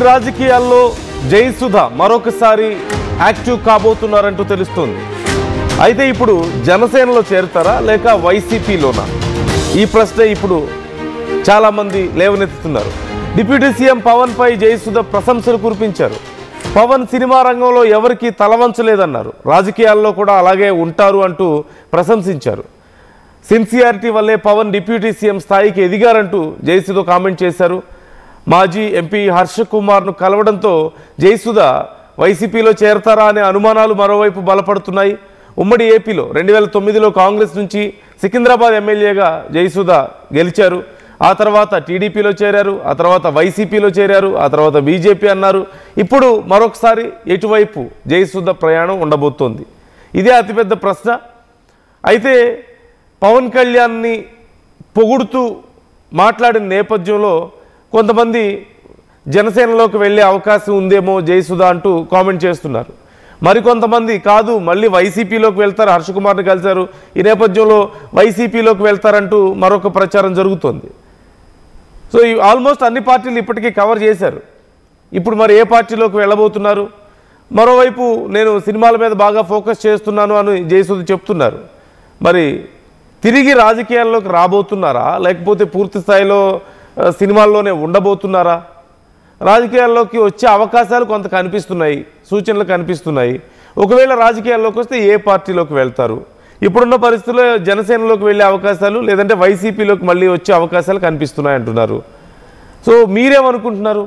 రాజకీయాల్లో జయసుధ మరొకసారి యాక్టివ్ కాబోతున్నారంటూ తెలుస్తోంది. అయితే ఇప్పుడు జనసేనలో చేరుతారా లేక వైసీపీలోనా? ఈ ప్రశ్న ఇప్పుడు చాలామంది లేవనెత్తుతున్నారు. డిప్యూటీ సీఎం పవన్ పై జయసుధ ప్రశంసలు కురిపించారు. పవన్ సినిమా రంగంలో ఎవరికి తలవంచలేదన్నారు. రాజకీయాల్లో కూడా అలాగే ఉంటారు అంటూ ప్రశంసించారు. సిన్సియారిటీ వల్లే పవన్ డిప్యూటీ సీఎం స్థాయికి ఎదిగారంటూ జయసుధ కామెంట్ చేశారు. మాజీ ఎంపీ హర్ష కుమార్ను కలవడంతో జయసుధ వైసీపీలో చేరతారా అనే అనుమానాలు మరోవైపు బలపడుతున్నాయి. ఉమ్మడి ఏపీలో 2009లో కాంగ్రెస్ నుంచి సికింద్రాబాద్ ఎమ్మెల్యేగా జయసుధ గెలిచారు. ఆ తర్వాత టీడీపీలో చేరారు, ఆ తర్వాత వైసీపీలో చేరారు, ఆ తర్వాత బీజేపీ అన్నారు. ఇప్పుడు మరొకసారి ఎటువైపు జయసుధ ప్రయాణం ఉండబోతోంది? ఇదే అతిపెద్ద ప్రశ్న. అయితే పవన్ కళ్యాణ్ని పొగుడుతూ మాట్లాడిన నేపథ్యంలో కొంతమంది జనసేనలోకి వెళ్ళే అవకాశం ఉందేమో జయసుధ అంటూ కామెంట్ చేస్తున్నారు. మరికొంతమంది కాదు, మళ్ళీ వైసీపీలోకి వెళ్తారు, హర్ష కుమార్ని కలిశారు, ఈ నేపథ్యంలో వైసీపీలోకి వెళ్తారంటూ మరొక ప్రచారం జరుగుతోంది. సో ఆల్మోస్ట్ అన్ని పార్టీలు ఇప్పటికీ కవర్ చేశారు. ఇప్పుడు మరి ఏ పార్టీలోకి వెళ్ళబోతున్నారు? మరోవైపు నేను సినిమాల మీద బాగా ఫోకస్ చేస్తున్నాను అని జయసుధ చెప్తున్నారు. మరి తిరిగి రాజకీయాల్లోకి రాబోతున్నారా లేకపోతే పూర్తి స్థాయిలో సినిమాల్లోనే ఉండబోతున్నారా? రాజకీయాల్లోకి వచ్చే అవకాశాలు కొంత కనిపిస్తున్నాయి, సూచనలు కనిపిస్తున్నాయి. ఒకవేళ రాజకీయాల్లోకి వస్తే ఏ పార్టీలోకి వెళ్తారు? ఇప్పుడున్న పరిస్థితుల్లో జనసేనలోకి వెళ్ళే అవకాశాలు లేదంటే వైసీపీలోకి మళ్ళీ వచ్చే అవకాశాలు కనిపిస్తున్నాయి అంటున్నారు. సో మీరేమనుకుంటున్నారు?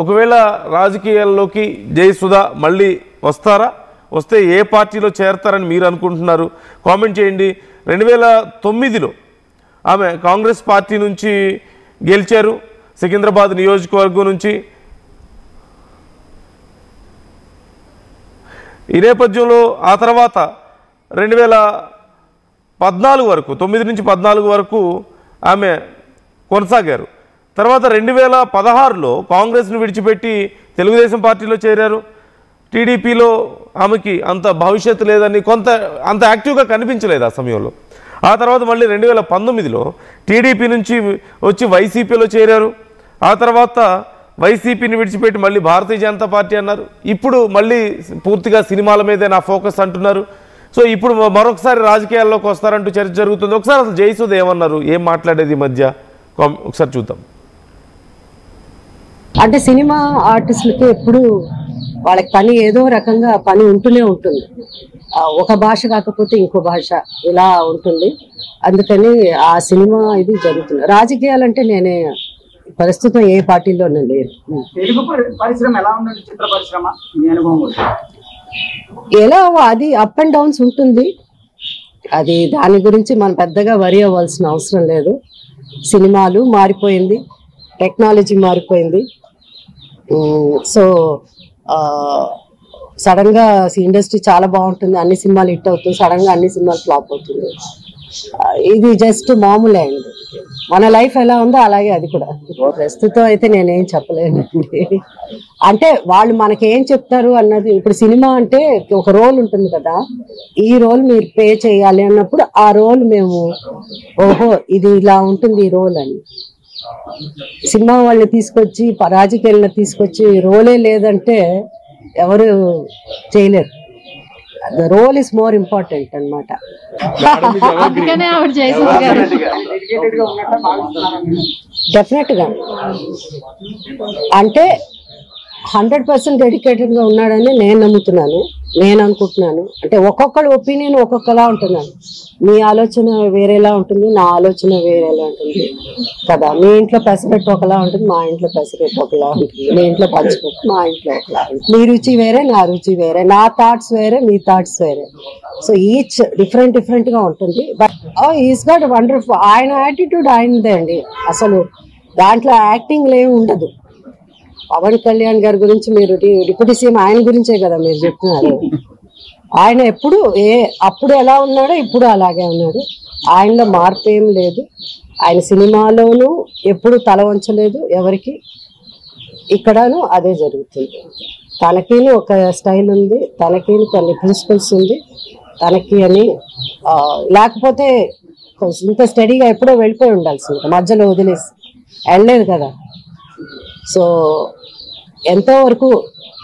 ఒకవేళ రాజకీయాల్లోకి జయసుధ మళ్ళీ వస్తారా? వస్తే ఏ పార్టీలో చేరతారని మీరు అనుకుంటున్నారు? కామెంట్ చేయండి. 2009లో ఆమె కాంగ్రెస్ పార్టీ నుంచి గెలిచారు, సికింద్రాబాద్ నియోజకవర్గం నుంచి. ఈ నేపథ్యంలో ఆ తర్వాత 2014 వరకు 9 నుంచి 14 వరకు ఆమె కొనసాగారు. తర్వాత 2016లో కాంగ్రెస్ను విడిచిపెట్టి తెలుగుదేశం పార్టీలో చేరారు. టీడీపీలో ఆమెకి అంత భవిష్యత్తు లేదని అంత యాక్టివ్గా కనిపించలేదు ఆ సమయంలో. ఆ తర్వాత మళ్ళీ 2019లో టీడీపీ నుంచి వచ్చి వైసీపీలో చేరారు. ఆ తర్వాత వైసీపీని విడిచిపెట్టి మళ్ళీ భారతీయ జనతా పార్టీ అన్నారు. ఇప్పుడు మళ్ళీ పూర్తిగా సినిమాల మీదే నా ఫోకస్ అంటున్నారు. సో ఇప్పుడు మరొకసారి రాజకీయాల్లోకి వస్తారంటూ చర్చ జరుగుతుంది. ఒకసారి అసలు జయసుధ ఏమన్నారు, ఏం మాట్లాడేది ఈ మధ్య ఒకసారి చూద్దాం. అంటే సినిమా ఆర్టిస్టులకి ఎప్పుడు వాళ్ళకి పని ఏదో రకంగా పని ఉంటూనే ఉంటుంది. ఒక భాష కాకపోతే ఇంకో భాష ఇలా ఉంటుంది. అందుకని ఆ సినిమా ఇది జరుగుతుంది. రాజకీయాలంటే నేనే ప్రస్తుతం ఏ పార్టీలోనే లేదు. తెలుగు పరిశ్రమ ఎలా ఉందండి? చిత్ర పరిశ్రమ మీ అనుభవం ఎలా అది అప్ అండ్ డౌన్స్ ఉంటుంది. అది దాని గురించి మనం పెద్దగా వరి అవ్వాల్సిన అవసరం లేదు. సినిమాలు మారిపోయింది, టెక్నాలజీ మారిపోయింది. సో సడన్ గా ఇండస్ట్రీ చాలా బాగుంటుంది, అన్ని సినిమాలు హిట్ అవుతుంది, సడన్ గా అన్ని సినిమాలు ఫ్లాప్ అవుతుంది. ఇది జస్ట్ మామూలే అండి. మన లైఫ్ ఎలా ఉందో అలాగే అది కూడా. ప్రస్తుతం అయితే నేనేం చెప్పలేనండి. అంటే వాళ్ళు మనకేం చెప్తారు అన్నది, ఇప్పుడు సినిమా అంటే ఒక రోల్ ఉంటుంది కదా, ఈ రోల్ మీరు పే చేయాలి అన్నప్పుడు ఆ రోల్ మేము ఓహో ఇది ఇలా ఉంటుంది ఈ రోల్ అని. సినిమా వాళ్ళని తీసుకొచ్చి రాజకీయాలను తీసుకొచ్చి రోలే లేదంటే ఎవరు చేయలేరు. The role is more important అన్నమాట. డెఫినెట్ గా అంటే 100% డెడికేటెడ్ గా ఉన్నాడని నేను నమ్ముతున్నాను, నేను అనుకుంటున్నాను. అంటే ఒక్కొక్కరి ఒపీనియన్ ఒక్కొక్కలా ఉంటున్నాను. మీ ఆలోచన వేరేలా ఉంటుంది, నా ఆలోచన వేరేలా ఉంటుంది కదా. మీ ఇంట్లో పెసరెట్టు ఒకలా ఉంటుంది, మా ఇంట్లో పెసరెట్టు ఒకలా ఉంటుంది. మీ ఇంట్లో పంచిపెట్టు, మా ఇంట్లో ఒకలా ఉంటుంది. మీ రుచి వేరే, నా రుచి వేరే, నా థాట్స్ వేరే, మీ థాట్స్ వేరే. సో ఈచ్ డిఫరెంట్ గా ఉంటుంది. But is got wonderful. ఆయన యాటిట్యూడ్ ఆయనదే అండి. అసలు దాంట్లో యాక్టింగ్ ఏమి ఉండదు. పవన్ కళ్యాణ్ గారి గురించి మీరు డిప్యూటీ సీఎం ఆయన గురించే కదా మీరు చెప్తున్నారు. ఆయన అప్పుడు ఎలా ఉన్నాడో ఇప్పుడు అలాగే ఉన్నాడు. ఆయనలో మార్పు ఏం లేదు. ఆయన సినిమాలోనూ ఎప్పుడు తల వంచలేదు ఎవరికి. ఇక్కడను అదే జరుగుతుంది. తనకిని ఒక స్టైల్ ఉంది, తనకిని కొన్ని ప్రిన్సిపల్స్ ఉంది తనకి అని. లేకపోతే ఇంత స్టడీగా ఎప్పుడో వెళ్ళిపోయి ఉండాల్సింది, మధ్యలో వదిలేసి వెళ్ళలేదు కదా. సో ఎంతో వరకు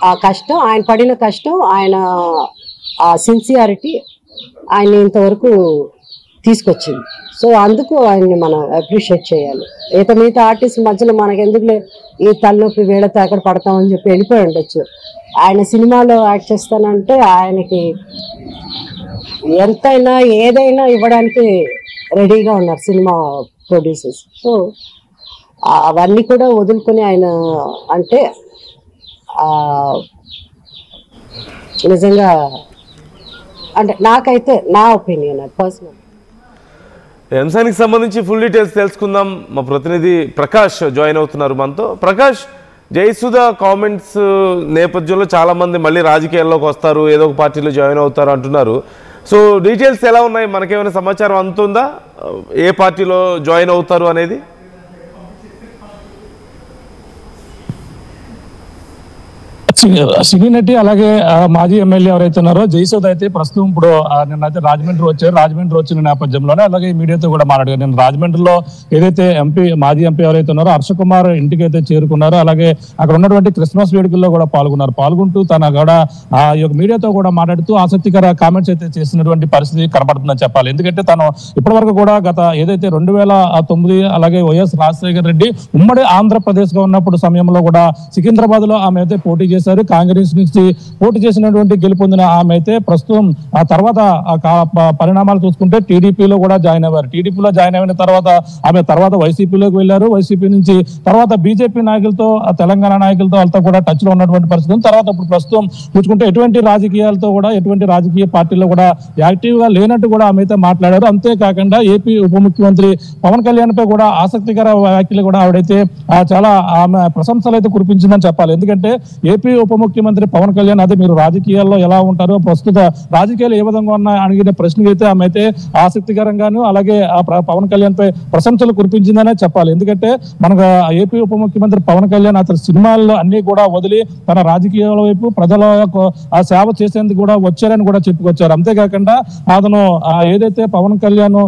ఆ కష్టం, ఆయన పడిన కష్టం, ఆయన ఆ సిన్సియారిటీ ఆయన ఇంతవరకు తీసుకొచ్చింది. సో అందుకు ఆయన్ని మనం అప్రిషియేట్ చేయాలి. మిగతా ఆర్టిస్ట్ మధ్యలో మనకి ఎందుకులే ఈ తలనొప్పి వేళతో ఎక్కడ పడతామని చెప్పి వెళ్ళిపోయి ఉండొచ్చు. ఆయన సినిమాలో యాక్ట్ చేస్తానంటే ఆయనకి ఎంతైనా ఏదైనా ఇవ్వడానికి రెడీగా ఉన్నారు సినిమా ప్రొడ్యూసర్స్. సో అవన్నీ కూడా వదులుకొని ఆయన అంటే నిజంగా అంటే నాకైతే నా ఒపీనియన్ పర్సనల్. అంశానికి సంబంధించి ఫుల్ డీటెయిల్స్ తెలుసుకుందాం. మా ప్రతినిధి ప్రకాష్ జాయిన్ అవుతున్నారు మనతో. ప్రకాష్, జయసుధ కామెంట్స్ నేపథ్యంలో చాలామంది మళ్ళీ రాజకీయాల్లోకి వస్తారు, ఏదో ఒక పార్టీలో జాయిన్ అవుతారు అంటున్నారు. సో డీటెయిల్స్ ఎలా ఉన్నాయి, మనకేమైనా సమాచారం అందుతుందా ఏ పార్టీలో జాయిన్ అవుతారు అనేది? సినీ నటి అలాగే మాజీ ఎమ్మెల్యే ఎవరైతే ఉన్నారో జయసుధ అయితే ప్రస్తుతం ఇప్పుడు నిన్నైతే రాజమండ్రి వచ్చారు. రాజమండ్రి వచ్చిన నేపథ్యంలోనే అలాగే మీడియాతో కూడా మాట్లాడారు. నేను రాజమండ్రిలో ఏదైతే మాజీ ఎంపీ ఎవరైతే ఉన్నారో హర్ష కుమార్ ఇంటికి అయితే చేరుకున్నారో, అలాగే అక్కడ ఉన్నటువంటి క్రిస్మస్ వేడుకల్లో కూడా పాల్గొంటూ తన కూడా ఆ యొక్క మీడియాతో కూడా మాట్లాడుతూ ఆసక్తికర కామెంట్స్ అయితే చేసినటువంటి పరిస్థితి కనబడుతుందని చెప్పాలి. ఎందుకంటే తను ఇప్పటి వరకు కూడా గత ఏదైతే 2009 అలాగే వైఎస్ రాజశేఖర రెడ్డి ఉమ్మడి ఆంధ్రప్రదేశ్ గా ఉన్నప్పుడు సమయంలో కూడా సికింద్రాబాద్ లో ఆమె అయితే పోటీ చేశారు. కాంగ్రెస్ నుంచి పోటీ చేసినటువంటి గెలుపొందిన ఆమె అయితే ప్రస్తుతం ఆ తర్వాత పరిణామాలు చూసుకుంటే టీడీపీలో కూడా జాయిన్ అయ్యారు. టీడీపీలో జాయిన్ అయిన తర్వాత ఆమె తర్వాత వైసీపీలోకి వెళ్లారు. వైసీపీ నుంచి తర్వాత బీజేపీ నాయకులతో, తెలంగాణ నాయకులతో వాళ్ళతో కూడా టచ్ లో ఉన్నటువంటి పరిస్థితి. తర్వాత ఇప్పుడు ప్రస్తుతం చూసుకుంటే ఎటువంటి రాజకీయాలతో కూడా ఎటువంటి రాజకీయ పార్టీలో కూడా యాక్టివ్ గా లేనట్టు కూడా ఆమె అయితే మాట్లాడారు. అంతేకాకుండా ఏపీ ఉప ముఖ్యమంత్రి పవన్ కళ్యాణ్ పై కూడా ఆసక్తికర వ్యాఖ్యలు కూడా ఆవిడైతే చాలా ఆమె ప్రశంసలు అయితే కురిపించిందని చెప్పాలి. ఎందుకంటే ఏపీ ఉప ముఖ్యమంత్రి పవన్ కళ్యాణ్ అదే మీరు రాజకీయాల్లో ఎలా ఉంటారో, ప్రస్తుత రాజకీయాలు ఏ విధంగా ఉన్నాయి అడిగిన ప్రశ్నకి అయితే ఆమె అయితే ఆసక్తికరంగాను అలాగే పవన్ కళ్యాణ్ పై ప్రశంసలు కురిపించిందనే చెప్పాలి. ఎందుకంటే మనకు ఏపీ ఉప ముఖ్యమంత్రి పవన్ కళ్యాణ్ అతని సినిమాల్లో అన్ని కూడా వదిలి తన రాజకీయాల వైపు ప్రజల ఆ సేవ చేసేందుకు కూడా వచ్చారని కూడా చెప్పుకొచ్చారు. అంతేకాకుండా అతను ఏదైతే పవన్ కళ్యాణ్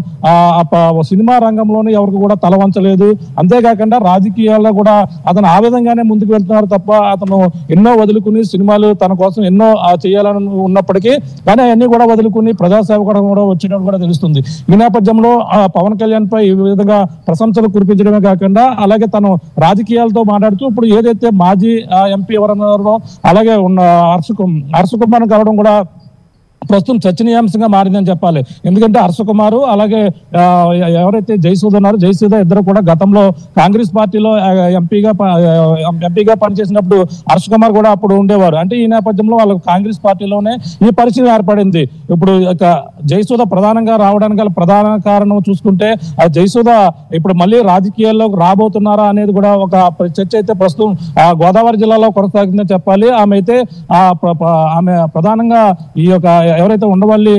సినిమా రంగంలోనే ఎవరికి కూడా తల వంచలేదు. అంతేకాకుండా రాజకీయాల్లో కూడా అతను ఆ విధంగానే ముందుకు వెళ్తున్నారు తప్ప అతను ఎన్నో వదులుకుని సినిమాలు తన కోసం ఎన్నో చేయాలని ఉన్నప్పటికీ కానీ అవన్నీ కూడా వదులుకుని ప్రజాసేవ కూడా వచ్చినట్టు కూడా తెలుస్తుంది. ఈ నేపథ్యంలో పవన్ కళ్యాణ్ పై ఈ విధంగా ప్రశంసలు కురిపించడమే కాకుండా అలాగే తను రాజకీయాలతో మాట్లాడుతూ ఇప్పుడు ఏదైతే మాజీ ఎంపీ ఎవరన్నారో అలాగే ఉన్న హర్ష కుమార్ కలవడం కూడా ప్రస్తుతం చర్చనీయాంశంగా మారిందని చెప్పాలి. ఎందుకంటే హర్ష కుమార్ అలాగే ఎవరైతే జయసుధ ఉన్నారో జయసుధ ఇద్దరు కూడా గతంలో కాంగ్రెస్ పార్టీలో ఎంపీగా పనిచేసినప్పుడు హర్ష కుమార్ కూడా అప్పుడు ఉండేవారు. అంటే ఈ నేపథ్యంలో వాళ్ళకు కాంగ్రెస్ పార్టీలోనే ఈ పరిస్థితి ఏర్పడింది. ఇప్పుడు జయసుధ ప్రధానంగా రావడానికి గల ప్రధాన కారణం చూసుకుంటే జయసుధ ఇప్పుడు మళ్ళీ రాజకీయాల్లోకి రాబోతున్నారా అనేది కూడా ఒక చర్చ అయితే ప్రస్తుతం గోదావరి జిల్లాలో కొనసాగుతుందని చెప్పాలి. ఆమె ప్రధానంగా ఈ యొక్క ఎవరైతే ఉండవల్లి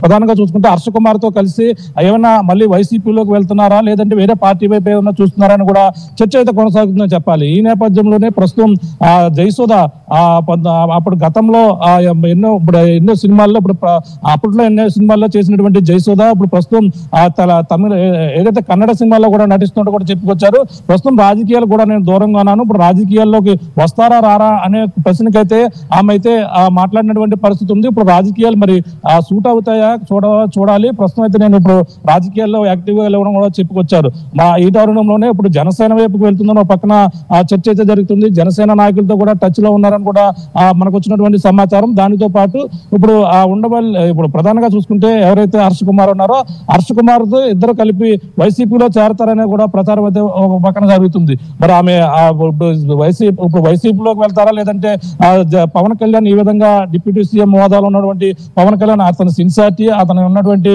ప్రధానంగా చూసుకుంటే హర్ష కుమార్ తో కలిసి ఏమైనా మళ్ళీ వైసీపీలోకి వెళ్తున్నారా లేదంటే వేరే పార్టీ వైపు ఏమైనా చూస్తున్నారా అని కూడా చర్చ అయితే కొనసాగుతుందని చెప్పాలి. ఈ నేపథ్యంలోనే ప్రస్తుతం జయసుధ అప్పుడు గతంలో ఎన్నో సినిమాల్లో అప్పట్లో ఎన్నో సినిమాల్లో చేసినటువంటి జయసుధ ఇప్పుడు ప్రస్తుతం తమిళ ఏదైతే కన్నడ సినిమాల్లో కూడా నటిస్తున్నట్టు కూడా చెప్పుకొచ్చారు. ప్రస్తుతం రాజకీయాలు కూడా నేను దూరంగా ఉన్నాను, ఇప్పుడు రాజకీయాల్లోకి వస్తారా రారా అనే ప్రశ్నకైతే ఆమె అయితే మాట్లాడినటువంటి పరిస్థితి ఉంది. ఇప్పుడు రాజకీయాలు మరి సూట్ అవుతాయా చూడాలి. ప్రస్తుతం అయితే నేను ఇప్పుడు రాజకీయాల్లో యాక్టివ్ గా వెళ్ళడం కూడా చెప్పుకొచ్చారు. ఈ తరుణంలోనే ఇప్పుడు జనసేన వైపుకు వెళ్తుందని ఒక పక్కన చర్చ అయితే జరుగుతుంది. జనసేన నాయకులతో కూడా టచ్ లో ఉన్నారని కూడా మనకు వచ్చినటువంటి సమాచారం. దానితో పాటు ఇప్పుడు ఇప్పుడు ప్రధానంగా చూసుకుంటే ఎవరైతే హర్ష కుమార్ ఉన్నారో హర్ష కుమార్ తో ఇద్దరు కలిపి వైసీపీలో చేరతారనే కూడా ప్రచారం అయితే ఒక పక్కన జరుగుతుంది. మరి ఆమె ఇప్పుడు వైసీపీలోకి వెళ్తారా లేదంటే పవన్ కళ్యాణ్ ఈ విధంగా డిప్యూటీ సీఎం హోదాలో ఉన్నటువంటి పవన్ కళ్యాణ్ అతని సిన్సియారిటీ అతను ఉన్నటువంటి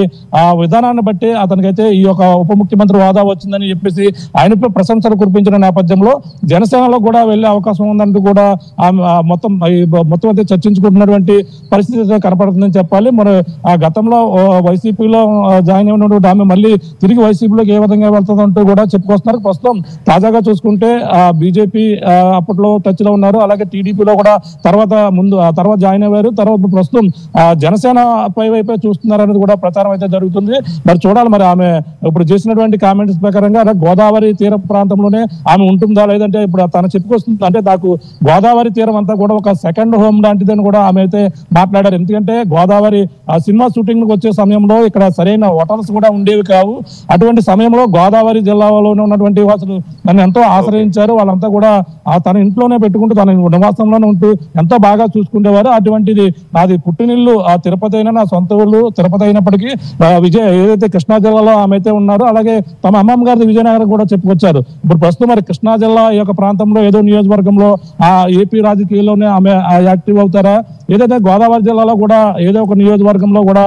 విధానాన్ని బట్టి అతనికైతే ఈ యొక్క ఉప ముఖ్యమంత్రి హోదా వచ్చిందని చెప్పేసి ఆయనపై ప్రశంసలు కురిపించిన నేపథ్యంలో జనసేనలో కూడా వెళ్లే అవకాశం ఉందంటూ కూడా మొత్తం అయితే చర్చించుకుంటున్నటువంటి పరిస్థితి కనపడుతుందని చెప్పాలి. మరి ఆ గతంలో వైసీపీలో జాయిన్ అయినటువంటి ఆమె మళ్ళీ తిరిగి వైసీపీలోకి ఏ విధంగా వెళ్తుందంటూ కూడా చెప్పుకొస్తున్నారు. ప్రస్తుతం తాజాగా చూసుకుంటే బీజేపీ అప్పట్లో టచ్ లో ఉన్నారు, అలాగే టీడీపీలో కూడా తర్వాత జాయిన్ అయ్యారు. తర్వాత ప్రస్తుతం జనసేన పై వైపే చూస్తున్నారనేది కూడా ప్రచారం అయితే జరుగుతుంది. మరి చూడాలి, మరి ఆమె ఇప్పుడు చేసినటువంటి కామెంట్స్ ప్రకారంగా గోదావరి తీర ప్రాంతంలోనే ఆమె ఉంటుందా, లేదంటే ఇప్పుడు తను చెప్పుకొస్తుంది అంటే నాకు గోదావరి తీరం అంతా కూడా ఒక సెకండ్ హోమ్ లాంటిదని కూడా ఆమె అయితే మాట్లాడారు. ఎందుకంటే గోదావరి సినిమా షూటింగ్ వచ్చే సమయంలో ఇక్కడ సరైన హోటల్స్ కూడా ఉండేవి కావు. అటువంటి సమయంలో గోదావరి జిల్లాలోనే ఉన్నటువంటి వాసులు నన్ను ఎంతో ఆశ్రయించారు. వాళ్ళంతా కూడా తన ఇంట్లోనే పెట్టుకుంటూ తన నివాసంలోనే ఉంటూ ఎంతో బాగా చూసుకునేవారు. అటువంటిది నాది పుట్టినిల్లు తిరుపతి అయినా, నా సొంత ఊళ్ళు తిరుపతి అయినప్పటికీ ఏదైతే కృష్ణా జిల్లాలో ఆమె అయితే ఉన్నారో అలాగే తమ అమ్మమ్మ గారి విజయనగరం కూడా చెప్పుకొచ్చారు. ఇప్పుడు ప్రస్తుతం మరి కృష్ణా జిల్లా ఈ యొక్క ప్రాంతంలో ఏదో నియోజకవర్గంలో ఏపీ రాజకీయాల్లోనే ఆమె యాక్టివ్ అవుతారా, ఏదైతే గోదావరి జిల్లాలో కూడా ఏదో ఒక నియోజకవర్గంలో కూడా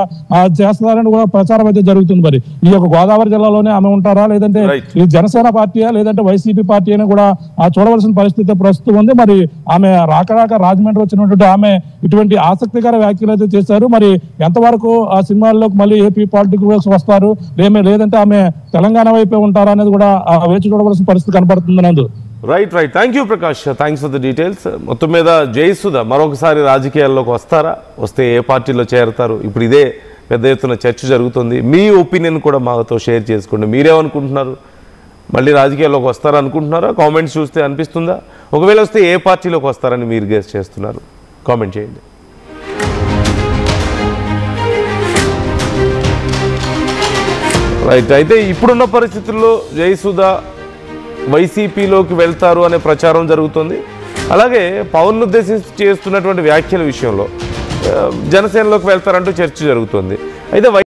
చేస్తారని కూడా ప్రచారం అయితే జరుగుతుంది. మరి ఈ యొక్క గోదావరి జిల్లాలోనే ఆమె ఉంటారా, లేదంటే ఈ జనసేన పార్టీయా, లేదంటే వైసీపీ పార్టీ అని కూడా చూడవలసిన పరిస్థితి ప్రస్తుతం ఉంది. మరి ఆమె రాకరాక రాజమండ్రి వచ్చినటువంటి ఆమె ఇటువంటి ఆసక్తికర వ్యాఖ్యలు అయితే చేశారు. మరి ఎంతవరకు ఆ సినిమాల్లోకి మళ్ళీ ఏపీ పాలిటిక్స్ వస్తారు, లేదంటే ఆమె తెలంగాణ వైపే ఉంటారా అనేది కూడా వేచి చూడవలసిన పరిస్థితి కనపడుతుంది. నందు right. Thank you Prakash, thanks for the details. మొత్తం మీద జయసుధ మరొకసారి రాజకీయాల్లోకి వస్తారా, వస్తే ఏ పార్టీలో చేరతారు, ఇప్పుడు ఇదే పెద్ద ఎత్తున చర్చ జరుగుతుంది. మీ ఒపీనియన్ కూడా మాతో షేర్ చేసుకోండి. మీరేమనుకుంటున్నారు, మళ్ళీ రాజకీయాల్లోకి వస్తారనుకుంటున్నారా? కామెంట్స్ చూస్తే అనిపిస్తుందా? ఒకవేళ వస్తే ఏ పార్టీలోకి వస్తారని మీరు గెస్ చేస్తున్నారు? కామెంట్ చేయండి. రైట్. అయితే ఇప్పుడున్న పరిస్థితుల్లో జయసుధ వైసీపీలోకి వెళ్తారు అనే ప్రచారం జరుగుతుంది. అలాగే పవన్ ఉద్దేశించి చేస్తున్నటువంటి వ్యాఖ్యల విషయంలో జనసేనలోకి వెళ్తారంటూ చర్చ జరుగుతుంది. అయితే